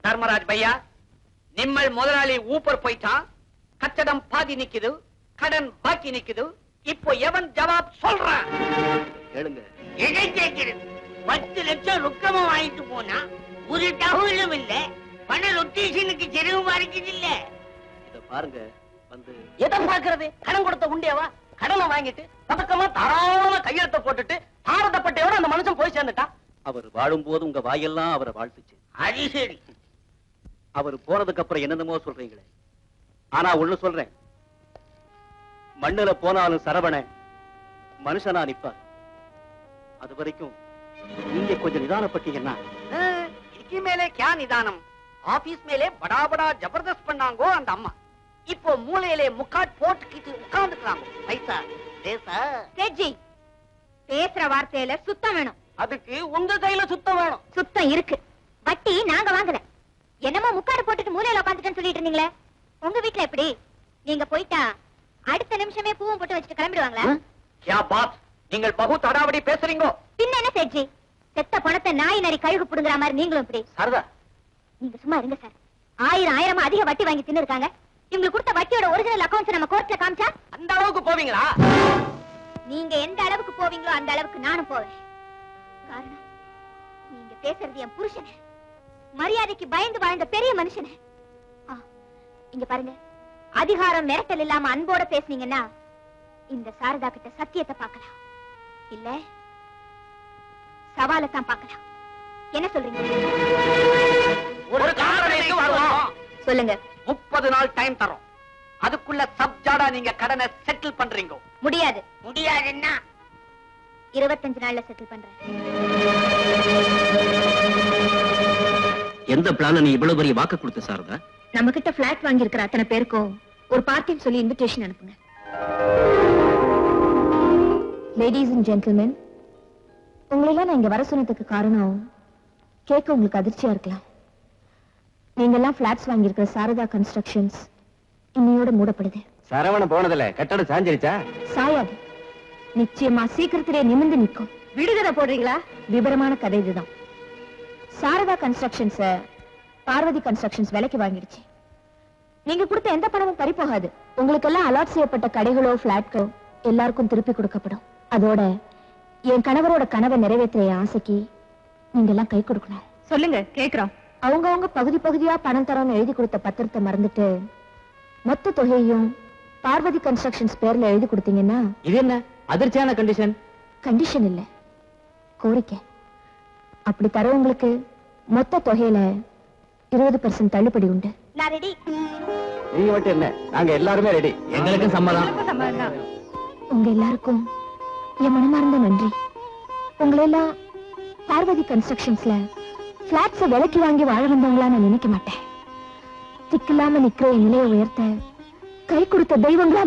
தர்மராஜ் பையா, நிம்மல் முதலாளி ஊப்பர் போயிட்டான், கட்டடம் பாதி நிக்குது, கடன் பாக்கி நிக்குது. இப்போ எவன் ஜவாப் சொல்றான்? கேளுங்க. எதை கேட்கிறது? 10 லட்சம் ரொக்கமா வாங்கிட்டு போனா ஒரு தகவலும் இல்ல, பண ரொட்டேஷனுக்கு செலவு மாறிக்குது இல்ல. இத பாருங்க. வந்து எதை பாக்குறது? கடன் கொடுத்த உண்டியவா? கடனை வாங்கிட்டு பதக்கமா தாராளமா கையெழுத்த போட்டுட்டு பாரதப்பட்டையோட அந்த மனுஷன் போய் சேர்ந்துட்டான். அவர் வாழும்போது உங்க வாயெல்லாம் அவரை வாழ்த்துச்சு. அது சரி. அவர் போனதுக்கு அப்புறம் என்னென்னமோ சொல்றீங்களே. ஆனா ஒண்ணு சொல்றேன், மண்ணுல போனாலும் சரவண மனுஷனா நிப்பார். அது வரைக்கும் நீங்க கொஞ்சம் நிதானப்பட்டீங்கன்னா. இதுக்கு மேலே கியா நிதானம்? ஆபீஸ் மேலே படா படா ஜபர்தஸ்த் பண்ணாங்கோ அந்த அம்மா. இப்போ மூலையிலே முக்காட் போட்டுக்கிட்டு உட்கார்ந்துக்கிறாங்க. பைசா பேசா சேட்ஜி, பேசுற வார்த்தையில சுத்தம் வேணும். அதுக்கு உங்க கையில சுத்தம் வேணும். சுத்தம் இருக்கு. வட்டி நாங்க வாங்கல. என்னமோ முக்காடு போட்டுட்டு மூலையில உட்காந்துட்டேன்னு சொல்லிட்டு இருந்தீங்களே, உங்க வீட்டுல எப்படி? நீங்க போயிட்டா அடுத்த நிமிஷமே பூவும் போட்டு வச்சுட்டு கிளம்பிடுவாங்களா? கியா பாத், நீங்கள் பகு தடாவடி பேசுறீங்க. பின்ன என்ன சேட்ஜி, செத்த பணத்தை நாய் நரி கழுகு புடுங்குற மாதிரி நீங்களும் இப்படி? சரதா, நீங்க சும்மா இருங்க சார். ஆயிரமா அதிக வட்டி வாங்கி தின்னு இருக்காங்க. இவங்களுக்கு கொடுத்த வட்டியோட ஒரிஜினல் அக்கவுண்ட்ஸ் நம்ம கோர்ட்ல காமிச்சா அந்த அளவுக்கு போவீங்களா? நீங்க எந்த அளவுக்கு போவீங்களோ அந்த அளவுக்கு நானும் போவேன். காரணம், நீங்க பேசுறது என் புருஷன், மரியாதைக்கு பயந்து வாழ்ந்த பெரிய மனுஷன். இங்க பாருங்க, அதிகாரம் மிரட்டல் இல்லாம அன்போட பேசுனீங்கன்னா இந்த சாரதா கிட்ட சத்தியத்தை பார்க்கலாம், இல்ல சவாலை தான் பார்க்கலாம். என்ன சொல்றீங்க? ஒரு காரணத்துக்கு வருவோம். சொல்லுங்க. 30 நாள் டைம் தரோம். அதுக்குள்ள சப்ஜாடா நீங்க கடனை செட்டில் பண்றீங்க. முடியாது. முடியாதுன்னா 25 நாள்ல செட்டில் பண்றேன். எந்த பிளான நீ இவ்வளவு பெரிய வாக்கு கொடுத்த சாரதா? நம்ம கிட்ட பிளாட் வாங்கி இருக்கிற அத்தனை பேருக்கும் ஒரு பார்ட்டின்னு சொல்லி இன்விடேஷன் அனுப்புங்க. லேடிஸ் அண்ட் ஜென்டில்மென், உங்களெல்லாம் நான் இங்க வர சொன்னதுக்கு காரணம் கேட்க உங்களுக்கு அதிர்ச்சியா இருக்கலாம். நீங்க எல்லாம் பிளாட்ஸ் வாங்கி இருக்கிற சாரதா கன்ஸ்ட்ரக்ஷன்ஸ் இன்னையோட மூடப்படுது. சரவண போனதுல கட்டடம் சாஞ்சிருச்சா? சாயாது, நிச்சயமா சீக்கிரத்திலே நிமிர்ந்து நிற்கும். விடுதலை போடுறீங்களா? விவரமான கதை இதுதான். சாரதா கன்ஸ்ட்ரக்ஷன்ஸ் பார்வதி கன்ஸ்ட்ரக்ஷன்ஸ் விலைக்கு வாங்கிடுச்சு. நீங்க கொடுத்த எந்த பணமும் பறி போகாது. உங்களுக்கு எல்லாம் அலாட் செய்யப்பட்ட கடைகளோ பிளாட்களோ எல்லாருக்கும் திருப்பி கொடுக்கப்படும். அதோட என் கணவரோட கனவை நிறைவேற்ற ஆசைக்கு நீங்க எல்லாம் கை கொடுக்கணும். சொல்லுங்க, கேக்குறோம். அவங்க பகுதி பகுதியா பணம் தரோம்னு எழுதி கொடுத்த பத்திரத்தை மறந்துட்டு மொத்த தொகையையும் பார்வதி கன்ஸ்ட்ரக்ஷன்ஸ் பேர்ல எழுதி கொடுத்தீங்கன்னா. இது என்ன அதிர்ச்சியான கண்டிஷன்? கண்டிஷன் இல்ல, கோரிக்கை. அப்படி தரவங்களுக்கு மொத்த தொகையில 20% தள்ளுபடி உண்டு. நான் ரெடி. நீங்க மட்டும் என்ன, நாங்க எல்லாருமே ரெடி. எங்களுக்கு சம்மதம். உங்க எல்லாருக்கும் என் மனமார்ந்த நன்றி. உங்களெல்லாம் பார்வதி கன்ஸ்ட்ரக்ஷன்ஸ்ல பிளாட்ஸ் விலைக்கு வாங்கி வாழ வந்தவங்களா நான் நினைக்க மாட்டேன். திக்கில்லாம நிக்கிற நிலையை உயர்த்த கை கொடுத்த தெய்வங்களா